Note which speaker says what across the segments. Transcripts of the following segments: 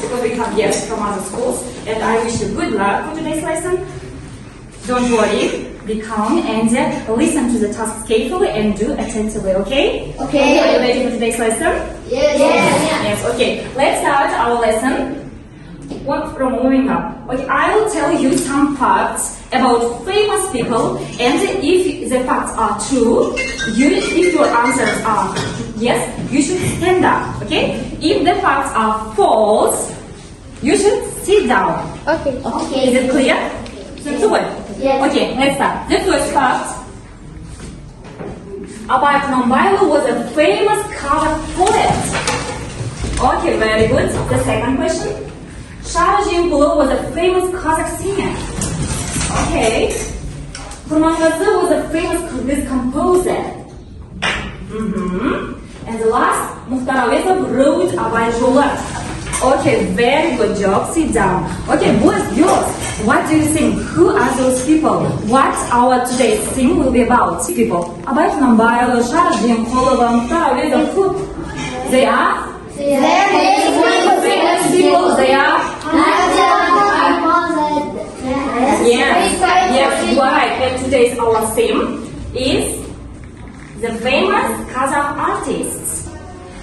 Speaker 1: because we have guests from other schools. And I wish you good luck for today's lesson. Don't worry, be calm and listen to the tasks carefully and do attentively, okay?
Speaker 2: Okay.
Speaker 1: Are you ready for today's lesson?
Speaker 2: Yes.
Speaker 1: Yes, okay. Let's start our lesson. From moving up. Okay, I will tell you some facts about famous people, and if the facts are true, if your answers are yes, you should stand up. Okay? If the facts are false, you should sit down.
Speaker 2: Okay.
Speaker 1: Is it clear? Good.
Speaker 2: Yes.
Speaker 1: Okay, let's start. The first fact. Abay Kunabaylu was a famous Kazakh poet. Okay, very good. The second question. Sharajimpulu was a famous Kazakh singer. Okay. Kurmangazi was a famous Kyrgyz composer. And the last, Mukhtar Awesov wrote Abay Jolы. Okay, very good job. Sit down. Okay, boys, girls, what do you think? Who are those people? What our today's theme will be about? People. Abay Kunabaylu, Sharajimpulu, Mukhtar Awesov, who? They are? Famous people. They are? Yes, you are right. And today's our theme is the famous Kazakh artists.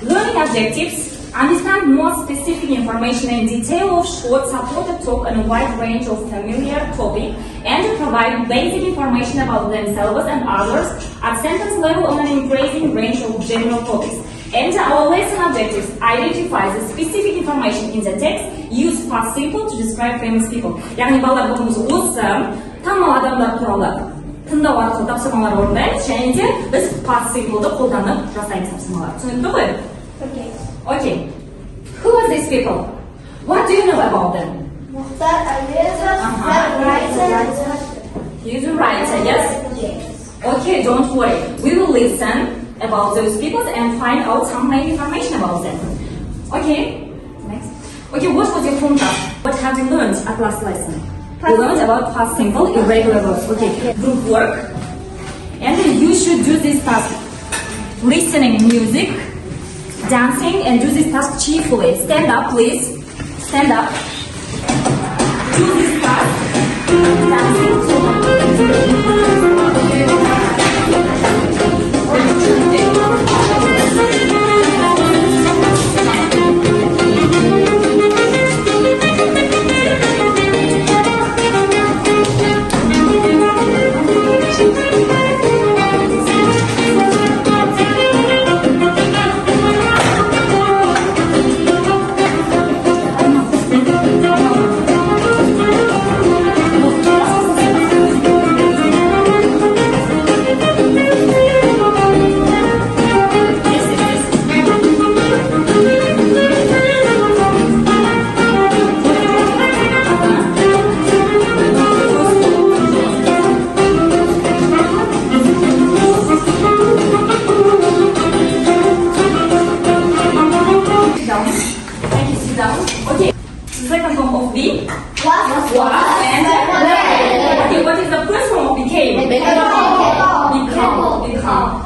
Speaker 1: Learning objectives: understand more specific information and detail of short supported talk on a wide range of familiar topic, and to provide basic information about themselves and others at sentence level on an increasing range of general topics. And our lesson objectives identify the specific information in the text, use past simple to describe famous people. яғни балалар бүгін біз осы танымал адамдар туралы тыңдау арқылы тапсырмалар орындаймыз, және де біз past simple'ды қолданып жасаймыз тапсырмалар. Түсінікті ғой? Okay. Who are these people? What do you know about them?
Speaker 2: Mukhtar Awesov,
Speaker 1: He's a writer, yes? Okay, don't worry. We will listen about those people and find out some main information about them. Okay, next. Okay, what was your homework? What have you learned at last lesson? You learned about past simple, irregular verbs. Okay, group work. And you should do this task. Listening music, dancing, and do this task cheerfully. Stand up, please. Stand up. Do this task. Dancing.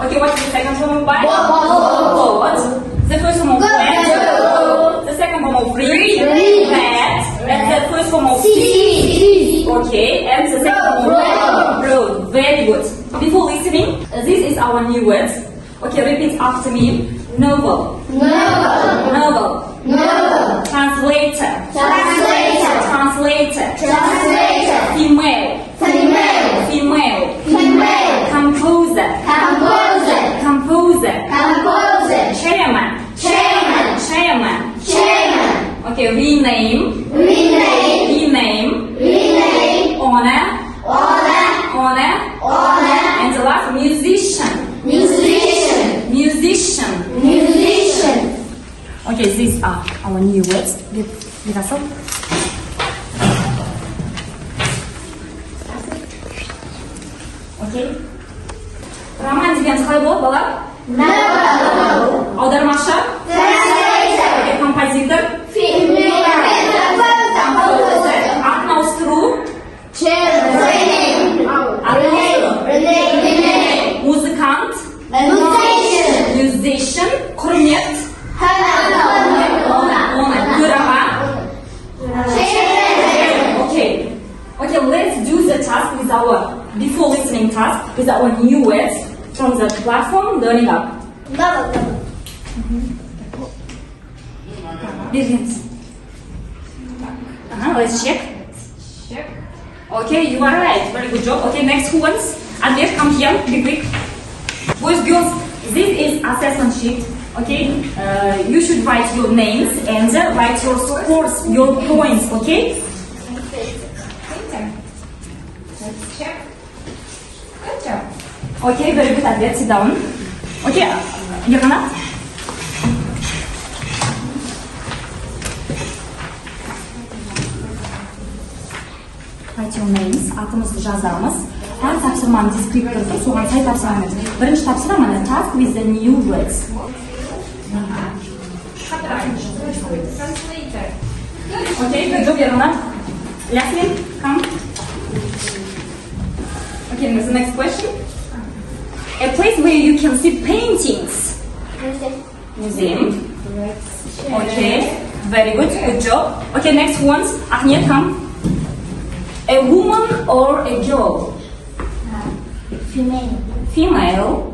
Speaker 1: Okay, what's the second form of bite? What? The first form of plant? The second form of read? Plant. And the first form of see? Okay, and the second form of road. Very good. Before listening, this is our new words. Okay, repeat after me. Novel. Translator. Female. Composer. Chairman. Okay, rename. Honor. And the last, musician. Okay, these are our new words. Give us up. Okay. Роман деген қалай болады, бала? Аудармашы? Okay, композитор? Атын ауыстыру? Музыкант? Musician? Құрмет? Төраға? same task with our new words from the platform Learning Up.
Speaker 2: Double.
Speaker 1: Let's check. Okay, you are right. Very good job. Okay, next who wants? Andres, come here. Be quick. Boys, girls, this is assessment sheet. Okay, you should write your names and write your scores, your points. Okay. Let's check. Good job. Okay, very good. Andres, sit down. Okay, Johanna. Write your names. Atımızı жазамыз. Әр тапсырманы дескрипторды соған сай тапсырамыз. Бірінші тапсырма task with the new words. Okay, good job, Johanna. Yasemin, come. Okay, the next question. A place where you can see paintings. Museum. Okay, very good. Good job. Okay, next one. Ahmed, come. A woman or a girl?
Speaker 2: Female.
Speaker 1: Female.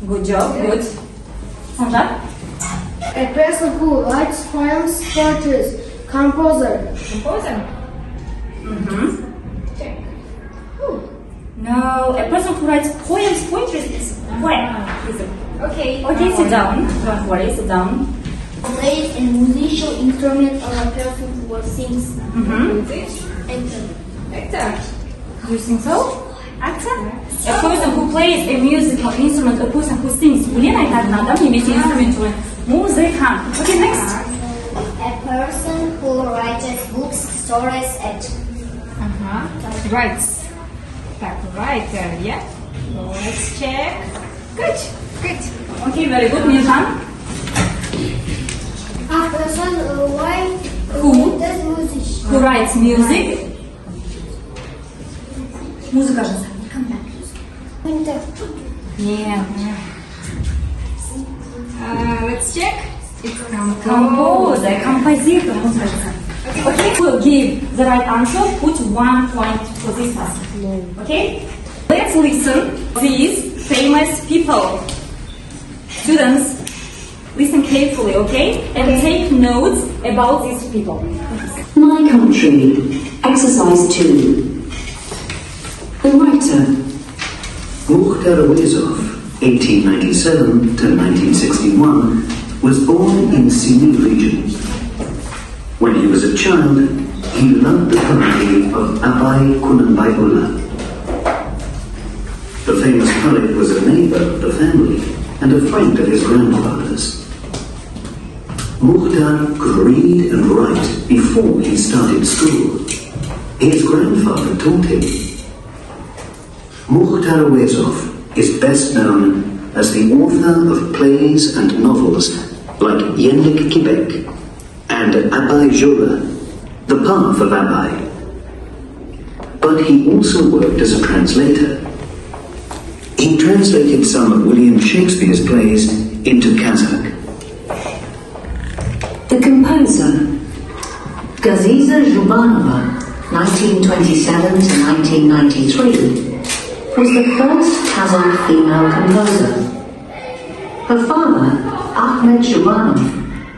Speaker 1: Good job. Good. Sandra?
Speaker 2: A person who writes poems, portraits, composer.
Speaker 1: Composer. Check. No, a person who writes poems, poetry is poem. Okay. Okay, sit down. Don't worry, sit down.
Speaker 2: Plays a musical instrument or a person who sings.
Speaker 1: Actor. You think so? Actor? A person who plays a musical instrument, a person who sings. Блин, айтатын адам немесе инструмент હોય. Музыкант. Okay, next.
Speaker 2: A person who writes books, stories, and
Speaker 1: Writes. Так, writer, yeah? Let's check. Good. Good. Okay, very good. Mirhan?
Speaker 2: a person
Speaker 1: Who?
Speaker 2: does music.
Speaker 1: Who writes music? Музыка жазады. Yeah. Let's check. It's composer, compositor. Okay, we'll give the right answer. Put 1 point for this person. Okay? Let's listen to these famous people. Students, listen carefully, okay? And take notes about these people.
Speaker 3: My country. Exercise 2. The writer.
Speaker 4: Mukhtar Awezov, 1897 to 1961, was born in Simi region. When he was a child, he loved the poetry of Abai Kunanbaiullah. The famous poet was a neighbor of the family and a friend of his grandfather's. Mukhtar could read and write before he started school. His grandfather taught him. Mukhtar Awezov is best known as the author of plays and novels like Yenlik Quebec and Abai Jola, The Path of Abai. But he also worked as a translator. He translated some of William Shakespeare's plays into Kazakh.
Speaker 3: The composer. Gaziza Zhubanova, 1927 to 1993, was the first Kazakh female composer. Her father, Ahmed Zhubanov,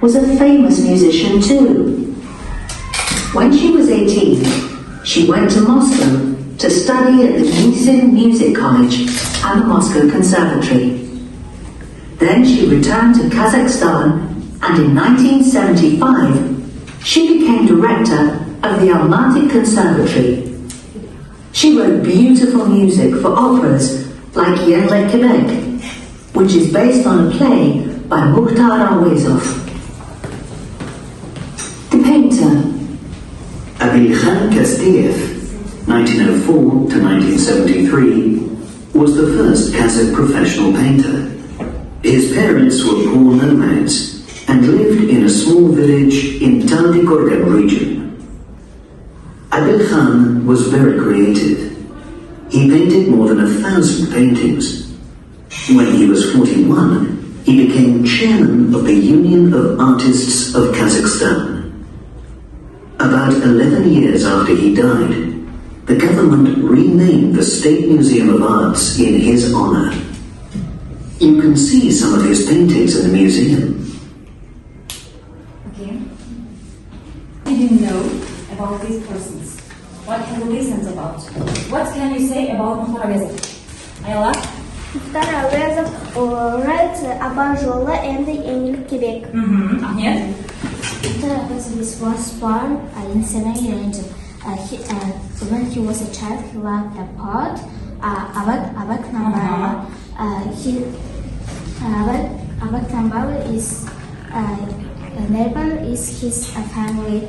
Speaker 3: was a famous musician too. When she was 18, she went to Moscow to study at the Nizhyn Music College and the Moscow Conservatory. Then she returned to Kazakhstan, and in 1975, she became director of the Almaty Conservatory. She wrote beautiful music for operas like Yenlik Quebec, which is based on a play by Mukhtar Awezov. The painter.
Speaker 4: Abilkhan Kastiev, 1904 to 1973, was the first Kazakh professional painter. His parents were poor nomads and lived in a small village in Taldykorgan region. Abilkhan was very creative. He painted more than 1,000 paintings. When he was 41, he became chairman of the Union of Artists of Kazakhstan. About 11 years after he died, the government renamed the State Museum of Arts in his honor. You can see some of his paintings in the museum.
Speaker 1: Okay. What did you know about these persons? What have you listened about? What can you say about Muhtar Awezov? Ayla?
Speaker 2: Muhtar Awezov wrote about Jola and the Emil Quebec.
Speaker 1: Ahmet?
Speaker 5: Muhtar Awezov was born in Senegal. When he was a child, he liked the poet Abak Nambara. Abak Nambara is neighbor is his family.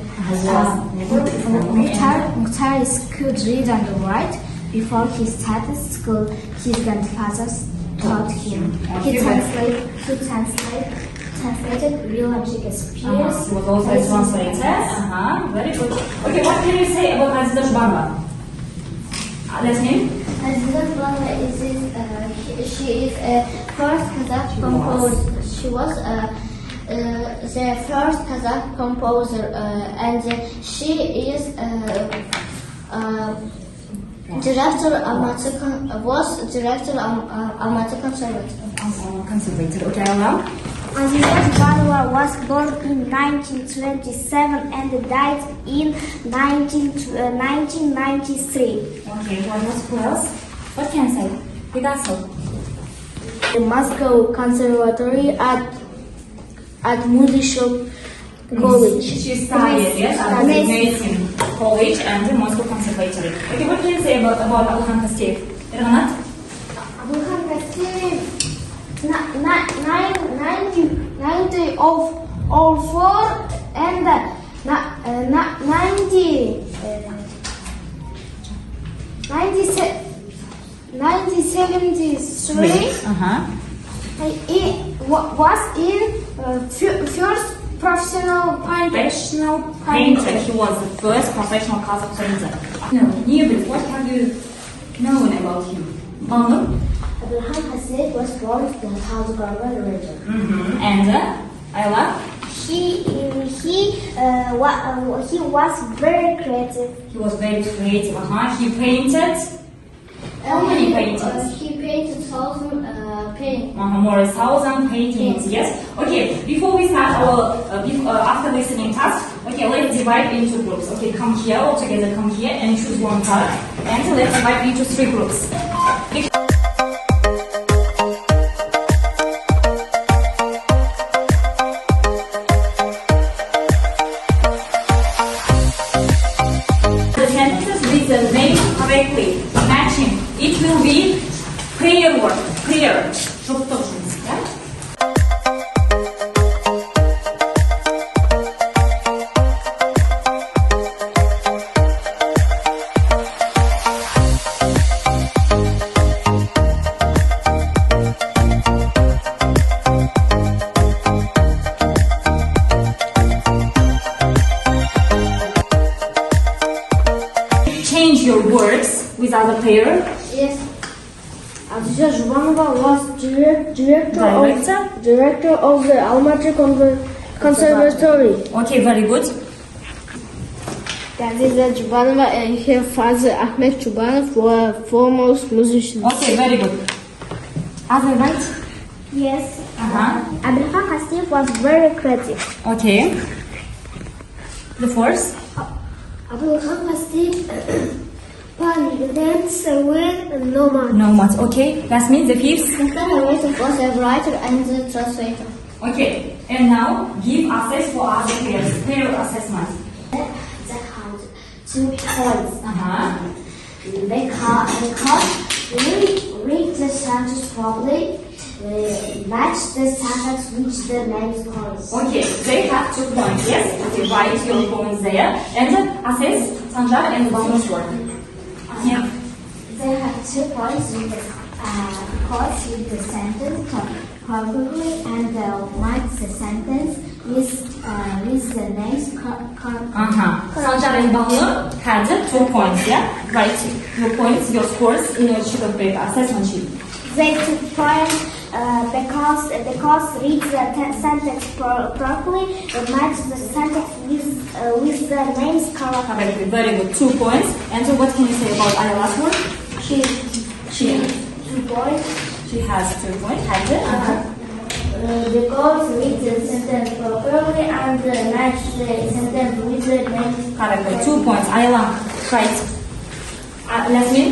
Speaker 5: Muhtar is could read and write. Before he started school, his grandfather taught him. He translated real and Shakespeare's.
Speaker 1: He was also a translator. Very good. Okay, what can you say about Aziza Zhubanova? Last name?
Speaker 5: Aziza Zhubanova she is a first Kazakh composer. She was the first Kazakh composer, and she is director of Almaty
Speaker 1: Conservator. Okay, Ayla?
Speaker 2: Aziza Zhubanova was born in 1927 and died in 1993.
Speaker 1: Okay, who else? What can I say? Picasso.
Speaker 2: The Moscow Conservatory at Musical College.
Speaker 1: She studied, yes, at the Medicine College and the Moscow Conservatory. Okay, what can you say about Ағылшын Кастеев? Ирганат?
Speaker 2: Ағылшын Кастеев 1904 and 1973. He was in first professional painter.
Speaker 1: He was the first professional Kazakh painter. No, Nibir, what have you known about him? Banu?
Speaker 5: Ағылшын Кастеев was born in the Kazakh region.
Speaker 1: And Ayla?
Speaker 2: He was very creative.
Speaker 1: He was very creative. He painted. How many paintings?
Speaker 5: He painted 1,000 paintings.
Speaker 1: More than 1,000 paintings. Yes. Okay. Before we start our after listening task, okay, let's divide into groups. Okay, come here all together. Come here and choose one card, and let's divide into 3 groups. The sentences with the name correctly matching. It will be prayer word. Prayer. Yeah? Change your words with other pair.
Speaker 2: Yes. Aziza Zhubanova was director of the Almaty Conservatory.
Speaker 1: Okay, very good.
Speaker 2: Aziza Zhubanova and her father Ahmet Zhubanov were foremost musicians.
Speaker 1: Okay, very good. Other right?
Speaker 2: Yes.
Speaker 1: Uh-huh.
Speaker 2: Kastiev was very creative.
Speaker 1: Okay. The fourth?
Speaker 2: Ағылшын Кастiev dance with nomad.
Speaker 1: Nomad. Okay. That means the fifth.
Speaker 5: Muhtar Awezov was a writer and a translator.
Speaker 1: Okay. And now give assess for other pairs. Pair assessment.
Speaker 5: They had 2 points. They can't read the sentence properly. Match the sentence which the names points.
Speaker 1: Okay. They have 2 points. Yes. Okay. Write your points there. And assess Sanjar and Banu's work. Yeah.
Speaker 5: They have 2 points because read the sentence properly and match the sentence with the names
Speaker 1: Sanjar and Banu had 2 points. Yeah. Write your points, your scores in your sheet of paper, assessment sheet.
Speaker 2: They took points because reads the sentence properly, it matches the sentence with the name's character.
Speaker 1: Very good. 2 points. And so what can you say about our last word? She.
Speaker 2: 2 points.
Speaker 1: She has 2 points. Has it?
Speaker 5: Because reads the sentence properly and match the sentence with the name's
Speaker 1: Correct. 2 points. Ayla. Right. Lasmin?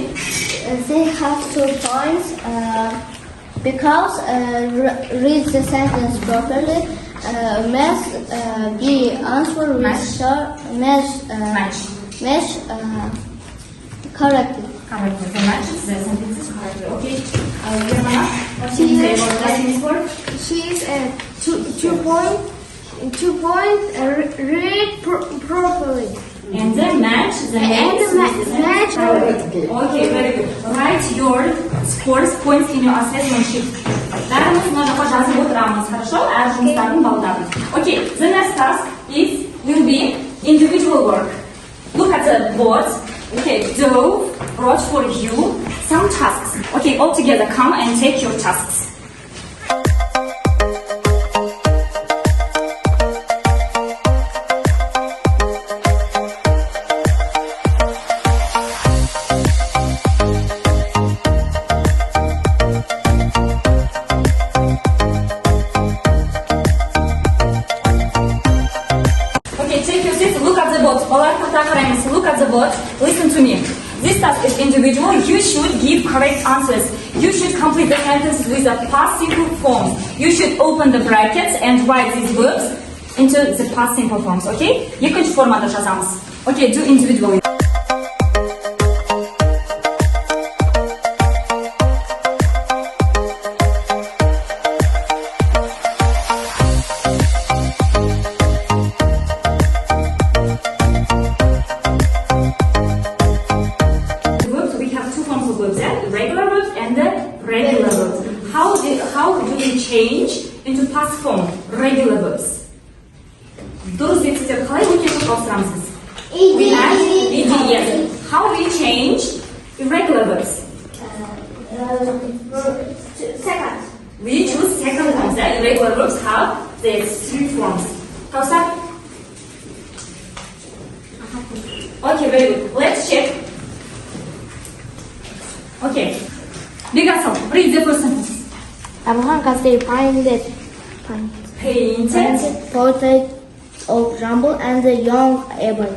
Speaker 5: They have 2 points because read the sentence properly. Match the answer with match correctly.
Speaker 1: Correct. The match the sentences correctly. Okay. Germana, what can you say about Lasmin's word?
Speaker 2: She is 2 points. 2 points. Read properly.
Speaker 1: And then match the
Speaker 2: match.
Speaker 1: Okay, very good. Write your scores, points in your assessment sheet. Бәріміз мына жаққа жазып отырамыз, хорошо? Әр жұмыстардың балдарын. Okay, the next task will be individual work. Look at the board. Okay, Dove brought for you some tasks. Okay, all together, come and take your tasks. Look at the board. Listen to me. This task is individual. You should give correct answers. You should complete the sentences with a past simple form. You should open the brackets and write these verbs into the past simple forms. Okay? Екінші формада жазамыз. Okay, do individually. How do we change into past form regular verbs? Дұрыс естіп қалай өтетін ауыстырамыз біз? Yes. How do we change irregular verbs?
Speaker 2: Second.
Speaker 1: We choose second forms. Irregular verbs have their 3 forms. Kausar? Okay, very good. Let's check. Okay. Bigasal, read the first sentence.
Speaker 2: Abraham Castell painted portrait of Jumbo and the young Abel.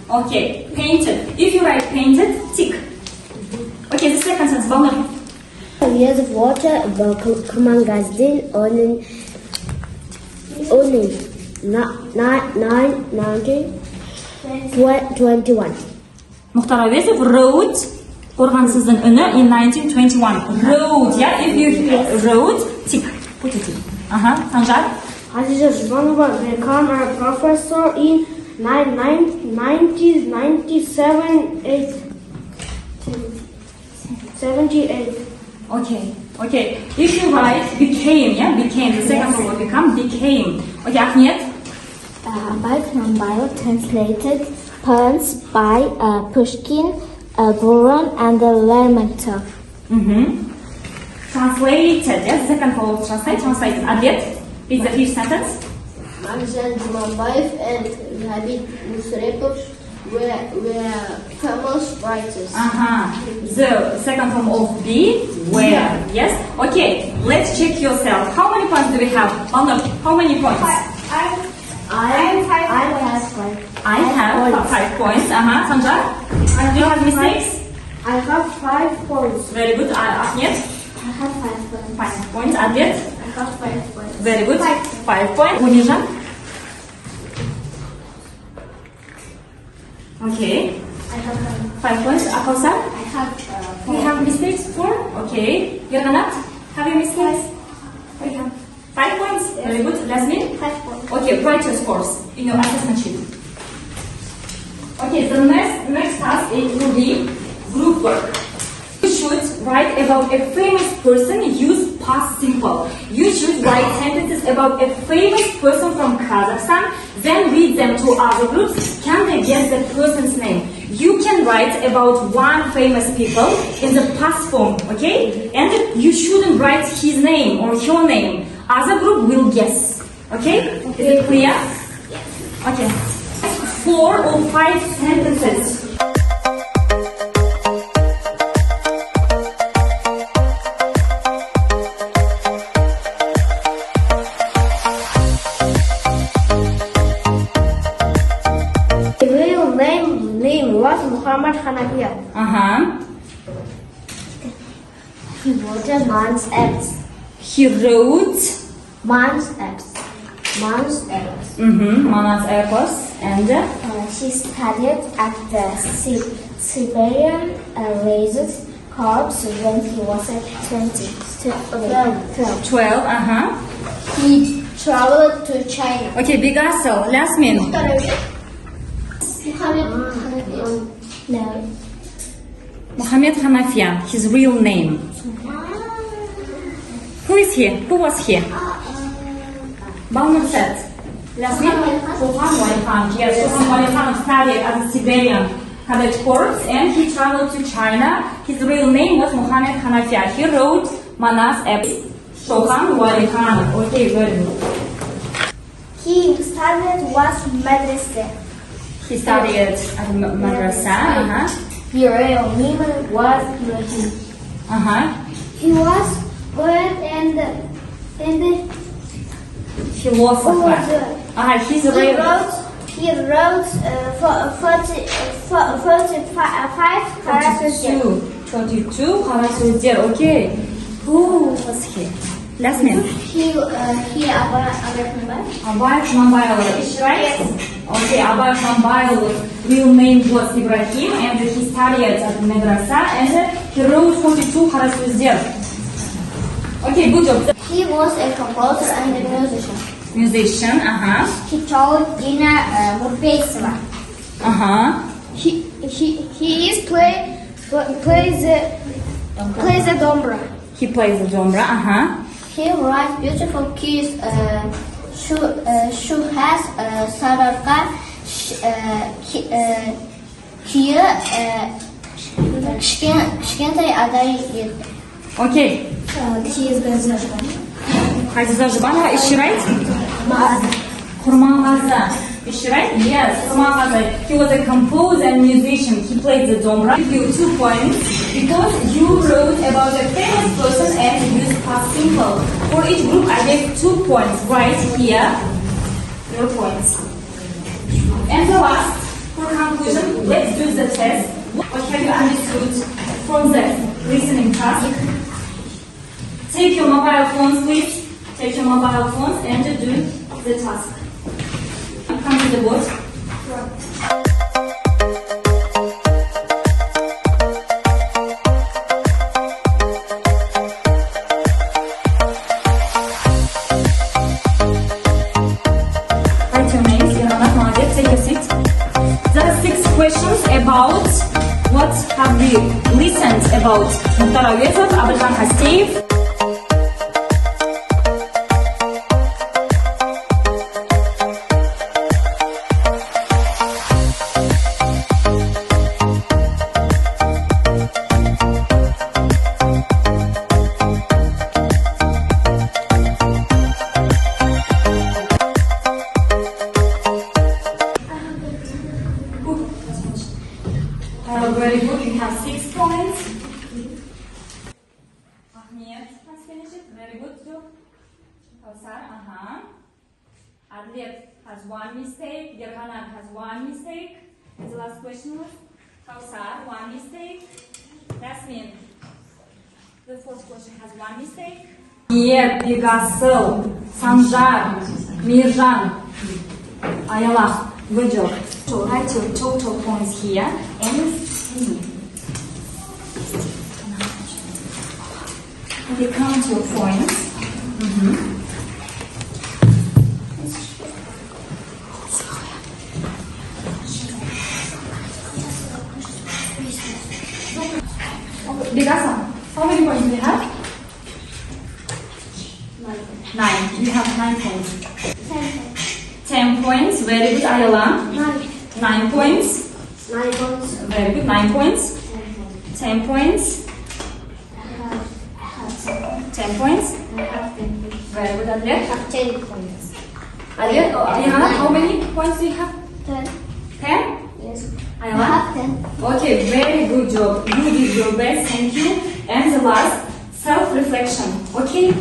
Speaker 1: Okay, painted. If you write painted, tick. Okay, the second sentence, Balmer.
Speaker 2: Years of water, Kumangazin, only 1921.
Speaker 1: Muhtar Avezov wrote Қорғансыздың үні in 1921. Wrote, yeah? If you wrote, tick. Put it in. Sanjar?
Speaker 2: Aziza Zhubanova became a professor in 1978.
Speaker 1: Okay. If you write became, yeah? Became. The second word become, became. Okay, Ahmed?
Speaker 5: Bio translated poems by Pushkin, Buron and Lermontov.
Speaker 1: Translated, yes, the second word translated. Adlet, read the fifth sentence.
Speaker 5: Marjan Jumanbayev and Habib Musrepov were famous writers.
Speaker 1: The second form of be, where, yes? Okay, let's check yourself. How many points do we have? How many points?
Speaker 5: I have 5 points.
Speaker 1: I have 5 points. Sanjar? Do you have mistakes?
Speaker 2: I have 5 points.
Speaker 1: Very good. Ahmed?
Speaker 5: I have 5 points.
Speaker 1: 5 points. Adlet?
Speaker 5: I have 5 points.
Speaker 1: Very good. 5 points. Unija? Okay.
Speaker 5: I have
Speaker 1: 5 points. Akosa?
Speaker 5: I have
Speaker 1: You have mistakes? 4? Okay. Yerganat? Have you mistakes?
Speaker 2: I have
Speaker 1: 5 points. Very good. Lasmin?
Speaker 2: 5 points.
Speaker 1: Okay, write your scores in your assessment sheet. Okay, the next task will be group work. You should write about a famous person, use past simple. You should write sentences about a famous person from Kazakhstan, then read them to other groups. Can they guess the person's name? you can write about one famous people in the past form, okay? And you shouldn't write his name or her name. Other group will guess, okay? Is it clear? Okay. 4 or 5 sentences.
Speaker 2: The real name was Muhammad Hanafiya. He wrote a month's apps.
Speaker 1: He wrote
Speaker 2: Month's apps.
Speaker 1: Manas epos and
Speaker 2: She studied at the Siberian Raised Corps when he was 12. He traveled to China.
Speaker 1: Okay, Bigaso, last minute.
Speaker 2: No.
Speaker 1: Muhammad Hanafiya, his real name. Who is he? Who was he? Balmer said. Last week, Sultan Wali Khan. Yes, Sultan Wali Khan studied at the Siberian Cadet Corps and he traveled to China. His real name was Muhammad Hanafiya. He wrote Manas Apps. Sultan Wali Khan. Okay, very good.
Speaker 2: He studied was madrasa.
Speaker 1: He studied at madrasa.
Speaker 2: His real name was Ibrahim. He was poet and
Speaker 1: Philosopher. He's
Speaker 2: he
Speaker 1: real.
Speaker 2: wrote 45 characters.
Speaker 1: 22 characters. Okay. Who was he? Last name.
Speaker 2: He
Speaker 1: Abay Kumanbayoglu. Is she right? Okay, Abay Kumanbayoglu's real name was Ibrahim and he studied at madrasa and he wrote 42 characters. Okay, good job.
Speaker 2: He was a composer and a musician.
Speaker 1: Musician,
Speaker 2: He taught Dina Murpesova. He is plays the dombra.
Speaker 1: He plays the dombra,
Speaker 2: He writes beautiful keys. She has sararqa kishkentai aday edi.
Speaker 1: Okay.
Speaker 2: He is Gazashka.
Speaker 1: Aziza Zhubanova, is she right? Kurmangaza. Is she right? Yes, Kurmangaza. He was a composer and musician. He played the dombra. I give you 2 points because you wrote about a famous person and used past simple. For each group, I gave 2 points. Right here, your points. And the last, for conclusion, let's do the test. What have you understood from the listening task? Take your mobile phones, please. Take your mobile phones and do the task. Come to the board. Write your names. Take a seat. There are 6 questions about what have we listened about Mukhtar Avezov, Abdulhan Hasteyev. Very good. You have 6 points. Ahmet has finished. Very good job. Kausar, Adlet has 1 mistake. Gerhanat has 1 mistake. And the last question was Kausar, 1 mistake. Jasmine, the 4th question has 1 mistake. Niyet, Bigasıl, Sanjar, Mirjan, Ayala. Good job. So write your total points here and see. And you count your points. Bigasa, how many points do you have? 9. You have 9 points. 10 points. Very good, Ayala. 9 points.
Speaker 2: 9 points.
Speaker 1: Very good. 9 points. 10 points.
Speaker 5: I have
Speaker 1: 10 points.
Speaker 5: 10 points.
Speaker 1: Very good. Adler.
Speaker 2: I have 10 points.
Speaker 1: Adler. Ayana, how many points do you have?
Speaker 5: 10.
Speaker 1: 10?
Speaker 5: Yes. I
Speaker 1: Ayana?
Speaker 5: have 10.
Speaker 1: Okay, very good job. You did your best. Thank you. And the last, self-reflection. Okay?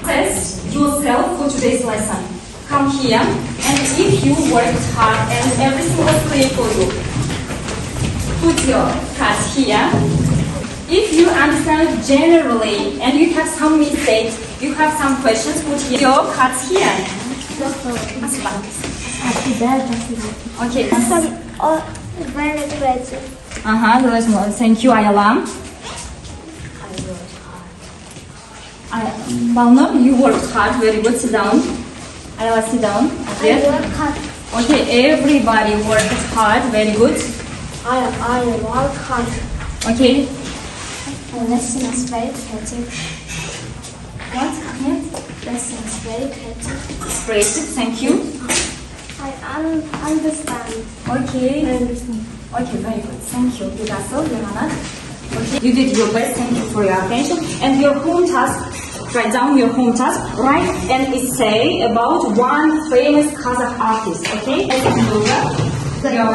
Speaker 1: Test yourself for today's lesson. Come here, and if you worked hard and everything was clear for you, put your cards here. If you understand generally and you have some mistakes, you have some questions, put here. Your cards here. Okay.
Speaker 2: Very great.
Speaker 1: Thank you, Ayala. Balno, you worked hard. Very good. Sit down. Ayala, sit down.
Speaker 2: I work hard.
Speaker 1: Okay, everybody worked hard. Very good.
Speaker 2: I work hard.
Speaker 1: Okay.
Speaker 5: The lesson is very creative.
Speaker 1: What? Yes.
Speaker 5: Lesson is very creative.
Speaker 1: Creative. Thank you.
Speaker 2: I understand.
Speaker 1: Okay.
Speaker 2: I understand.
Speaker 1: Okay, very good. Thank you. You got so, Johanna. Okay. You did your best. Thank you for your attention. And your home task. Write down your home task. Write an essay about one famous Kazakh artist. Okay? Your